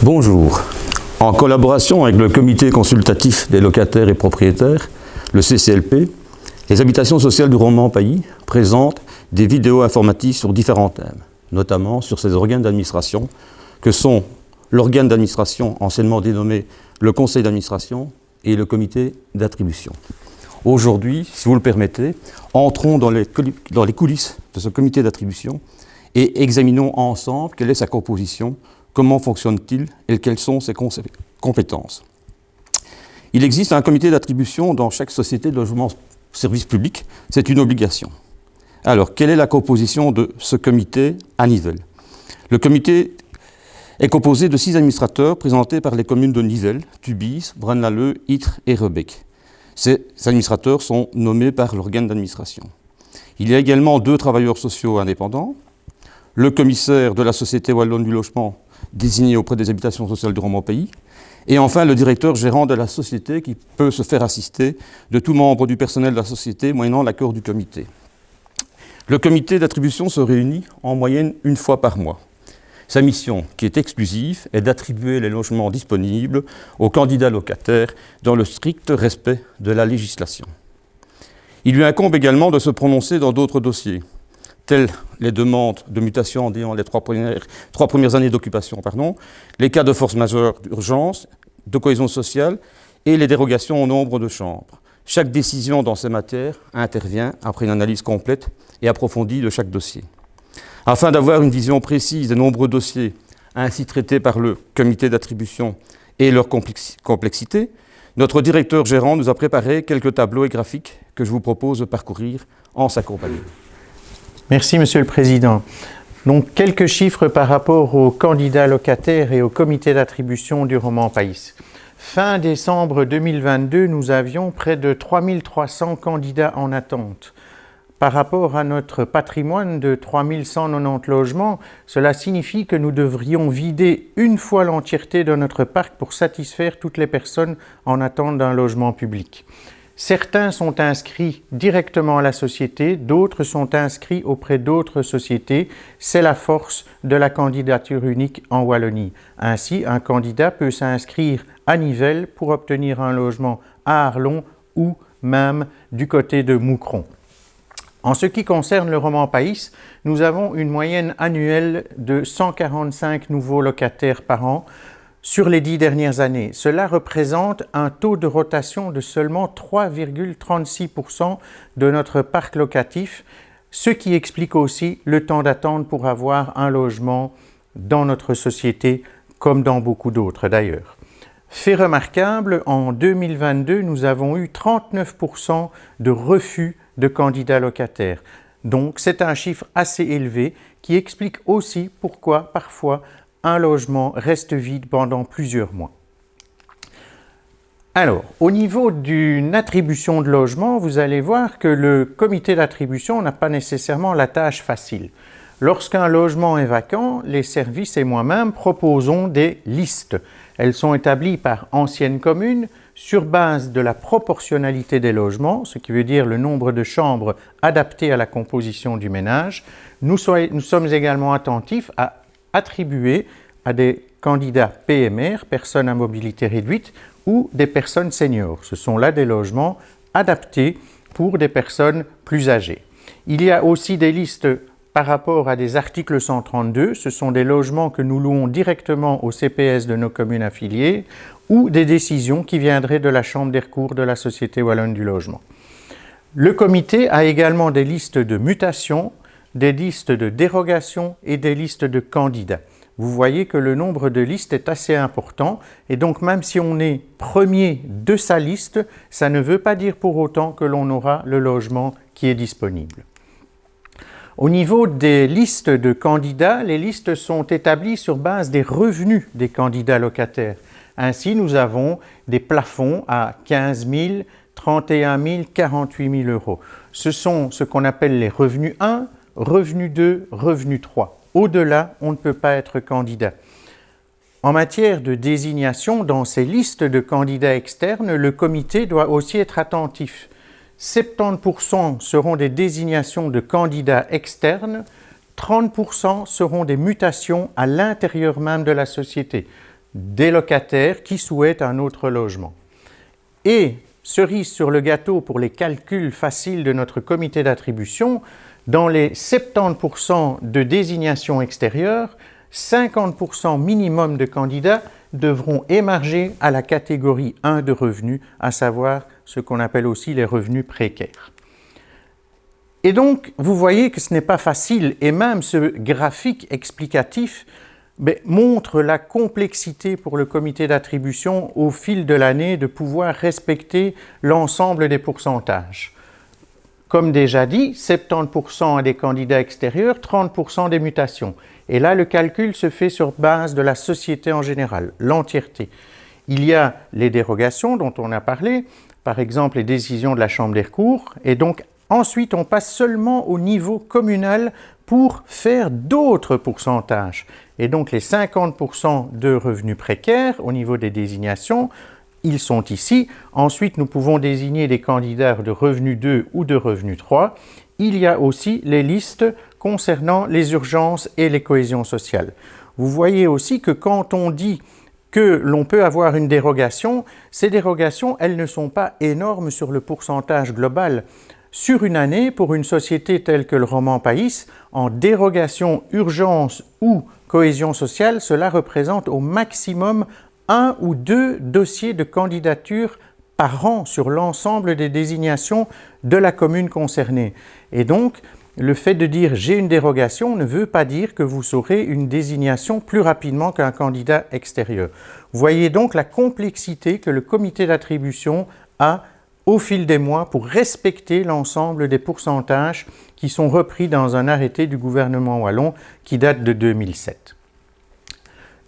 Bonjour. En collaboration avec le Comité consultatif des locataires et propriétaires, le CCLP, les habitations sociales du Romans-Pays présentent des vidéos informatives sur différents thèmes, notamment sur ces organes d'administration que sont l'organe d'administration anciennement dénommé le Conseil d'administration et le Comité d'attribution. Aujourd'hui, si vous le permettez, entrons dans les coulisses de ce comité d'attribution et examinons ensemble quelle est sa composition, comment fonctionne-t-il et quelles sont ses compétences. Il existe un comité d'attribution dans chaque société de logement service public, c'est une obligation. Alors, quelle est la composition de ce comité à Nivelles? Le comité est composé de 6 administrateurs présentés par les communes de Nivelles, Tubize, Braine-l'Alleud, Ytre et Rebec. Ces administrateurs sont nommés par l'organe d'administration. Il y a également 2 travailleurs sociaux indépendants, le commissaire de la Société Wallonne du Logement désigné auprès des habitations sociales du Romans-Pays, et enfin le directeur gérant de la société qui peut se faire assister de tout membre du personnel de la société moyennant l'accord du comité. Le comité d'attribution se réunit en moyenne 1 fois par mois. Sa mission, qui est exclusive, est d'attribuer les logements disponibles aux candidats locataires dans le strict respect de la législation. Il lui incombe également de se prononcer dans d'autres dossiers, tels les demandes de mutation dans les 3 premières années d'occupation, les cas de force majeure d'urgence, de cohésion sociale et les dérogations au nombre de chambres. Chaque décision dans ces matières intervient après une analyse complète et approfondie de chaque dossier. Afin d'avoir une vision précise des nombreux dossiers ainsi traités par le comité d'attribution et leur complexité, notre directeur gérant nous a préparé quelques tableaux et graphiques que je vous propose de parcourir en sa compagnie. Merci, Monsieur le Président. Donc, quelques chiffres par rapport aux candidats locataires et au comité d'attribution du Romans-Pays. Fin décembre 2022, nous avions près de 3300 candidats en attente. Par rapport à notre patrimoine de 3190 logements, cela signifie que nous devrions vider 1 fois l'entièreté de notre parc pour satisfaire toutes les personnes en attente d'un logement public. Certains sont inscrits directement à la société, d'autres sont inscrits auprès d'autres sociétés. C'est la force de la candidature unique en Wallonie. Ainsi, un candidat peut s'inscrire à Nivelles pour obtenir un logement à Arlon ou même du côté de Moucron. En ce qui concerne le Romans-Pays, nous avons une moyenne annuelle de 145 nouveaux locataires par an sur les 10 dernières années. Cela représente un taux de rotation de seulement 3,36% de notre parc locatif, ce qui explique aussi le temps d'attente pour avoir un logement dans notre société, comme dans beaucoup d'autres d'ailleurs. Fait remarquable, en 2022, nous avons eu 39% de refus de candidats locataires. Donc, c'est un chiffre assez élevé qui explique aussi pourquoi, parfois, un logement reste vide pendant plusieurs mois. Alors, au niveau d'une attribution de logement, vous allez voir que le comité d'attribution n'a pas nécessairement la tâche facile. Lorsqu'un logement est vacant, les services et moi-même proposons des listes. Elles sont établies par anciennes communes sur base de la proportionnalité des logements, ce qui veut dire le nombre de chambres adaptées à la composition du ménage. Nous sommes également attentifs à attribuer à des candidats PMR, personnes à mobilité réduite, ou des personnes seniors. Ce sont là des logements adaptés pour des personnes plus âgées. Il y a aussi des listes par rapport à des articles 132, ce sont des logements que nous louons directement au CPS de nos communes affiliées, ou des décisions qui viendraient de la Chambre des recours de la Société Wallonne du Logement. Le comité a également des listes de mutation, des listes de dérogation et des listes de candidats. Vous voyez que le nombre de listes est assez important et donc même si on est premier de sa liste, ça ne veut pas dire pour autant que l'on aura le logement qui est disponible. Au niveau des listes de candidats, les listes sont établies sur base des revenus des candidats locataires. Ainsi, nous avons des plafonds à 15 000, 31 000, 48 000 euros. Ce sont ce qu'on appelle les revenus 1, revenu 2, revenu 3. Au-delà, on ne peut pas être candidat. En matière de désignation, dans ces listes de candidats externes, le comité doit aussi être attentif. 70% seront des désignations de candidats externes, 30% seront des mutations à l'intérieur même de la société. des locataires qui souhaitent un autre logement. Et cerise sur le gâteau pour les calculs faciles de notre comité d'attribution, dans les 70% de désignations extérieures, 50% minimum de candidats devront émarger à la catégorie 1 de revenus, à savoir ce qu'on appelle aussi les revenus précaires. Et donc, vous voyez que ce n'est pas facile, et même ce graphique explicatif montre la complexité pour le comité d'attribution au fil de l'année de pouvoir respecter l'ensemble des pourcentages. Comme déjà dit, 70% des candidats extérieurs, 30% des mutations. Et là, le calcul se fait sur base de la société en général, l'entièreté. Il y a les dérogations dont on a parlé, par exemple les décisions de la Chambre des recours, et donc ensuite on passe seulement au niveau communal pour faire d'autres pourcentages. Et donc les 50% de revenus précaires au niveau des désignations, ils sont ici. Ensuite, nous pouvons désigner des candidats de revenus 2 ou de revenus 3. Il y a aussi les listes concernant les urgences et les cohésions sociales. Vous voyez aussi que quand on dit que l'on peut avoir une dérogation, ces dérogations, elles ne sont pas énormes sur le pourcentage global. Sur une année, pour une société telle que le Roman Pays, en dérogation, urgence ou cohésion sociale, cela représente au maximum 1 ou 2 dossiers de candidature par an sur l'ensemble des désignations de la commune concernée. Et donc, le fait de dire « j'ai une dérogation » ne veut pas dire que vous aurez une désignation plus rapidement qu'un candidat extérieur. Vous voyez donc la complexité que le comité d'attribution a au fil des mois pour respecter l'ensemble des pourcentages qui sont repris dans un arrêté du gouvernement wallon qui date de 2007.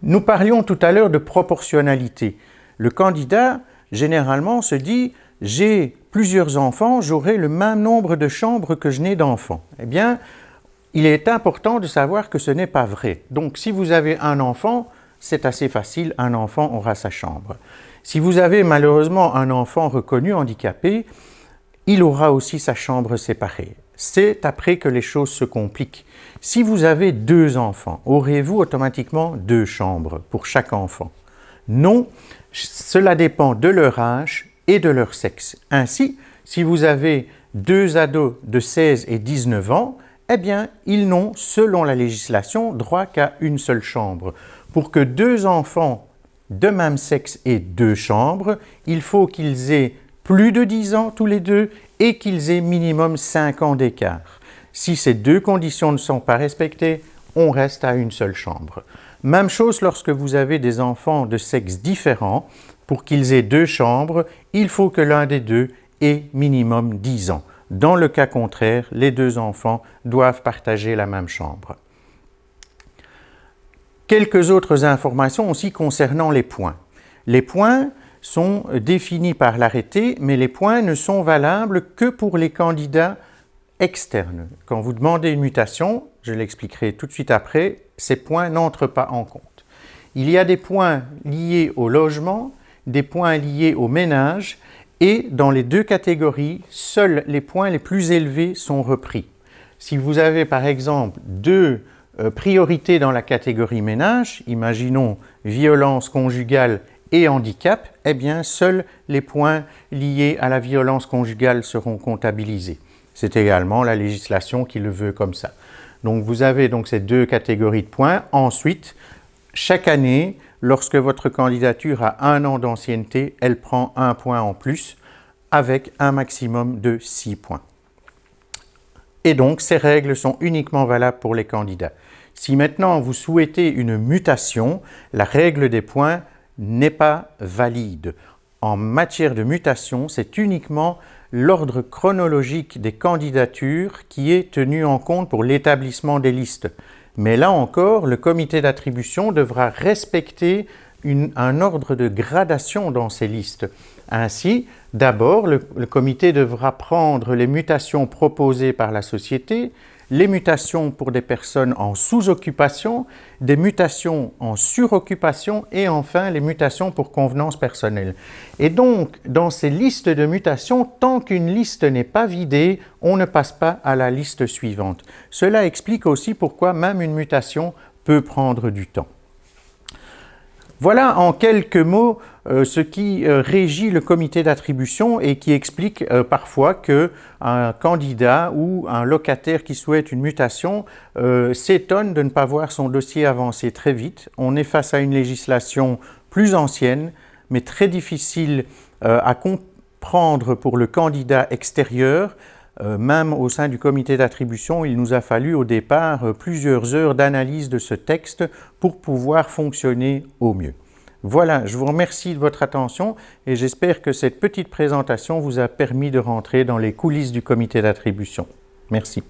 Nous parlions tout à l'heure de proportionnalité. Le candidat, généralement, se dit « j'ai plusieurs enfants, j'aurai le même nombre de chambres que je n'ai d'enfants ». Eh bien, il est important de savoir que ce n'est pas vrai. Donc, si vous avez un enfant, c'est assez facile, un enfant aura sa chambre. Si vous avez malheureusement un enfant reconnu handicapé, il aura aussi sa chambre séparée. C'est après que les choses se compliquent. Si vous avez 2 enfants, aurez-vous automatiquement 2 chambres pour chaque enfant? Non, cela dépend de leur âge et de leur sexe. Ainsi, si vous avez 2 ados de 16 et 19 ans, eh bien, ils n'ont, selon la législation, droit qu'à une seule chambre. Pour que 2 enfants de même sexe aient 2 chambres, il faut qu'ils aient plus de 10 ans tous les deux et qu'ils aient minimum 5 ans d'écart. Si ces 2 conditions ne sont pas respectées, on reste à une seule chambre. Même chose lorsque vous avez des enfants de sexe différent. Pour qu'ils aient 2 chambres, il faut que l'un des deux ait minimum 10 ans. Dans le cas contraire, les 2 enfants doivent partager la même chambre. Quelques autres informations aussi concernant les points. Les points sont définis par l'arrêté, mais les points ne sont valables que pour les candidats externes. Quand vous demandez une mutation, je l'expliquerai tout de suite après, ces points n'entrent pas en compte. Il y a des points liés au logement, des points liés au ménage, et dans les 2 catégories, seuls les points les plus élevés sont repris. Si vous avez par exemple 2 priorités dans la catégorie ménage, imaginons violence conjugale et handicap, eh bien seuls les points liés à la violence conjugale seront comptabilisés. C'est également la législation qui le veut comme ça. Donc vous avez donc ces 2 catégories de points. Ensuite, chaque année, lorsque votre candidature a 1 an d'ancienneté, elle prend 1 point en plus avec un maximum de 6 points. Et donc, ces règles sont uniquement valables pour les candidats. Si maintenant vous souhaitez une mutation, la règle des points n'est pas valide. En matière de mutation, c'est uniquement l'ordre chronologique des candidatures qui est tenu en compte pour l'établissement des listes. Mais là encore, le comité d'attribution devra respecter un ordre de gradation dans ces listes. Ainsi, d'abord, le comité devra prendre les mutations proposées par la société, les mutations pour des personnes en sous-occupation, des mutations en suroccupation et enfin les mutations pour convenance personnelle. Et donc, dans ces listes de mutations, tant qu'une liste n'est pas vidée, on ne passe pas à la liste suivante. Cela explique aussi pourquoi même une mutation peut prendre du temps. Voilà en quelques mots ce qui régit le comité d'attribution et qui explique parfois qu'un candidat ou un locataire qui souhaite une mutation s'étonne de ne pas voir son dossier avancer très vite. On est face à une législation plus ancienne, mais très difficile à comprendre pour le candidat extérieur. Même au sein du comité d'attribution, il nous a fallu au départ plusieurs heures d'analyse de ce texte pour pouvoir fonctionner au mieux. Voilà, je vous remercie de votre attention et j'espère que cette petite présentation vous a permis de rentrer dans les coulisses du comité d'attribution. Merci.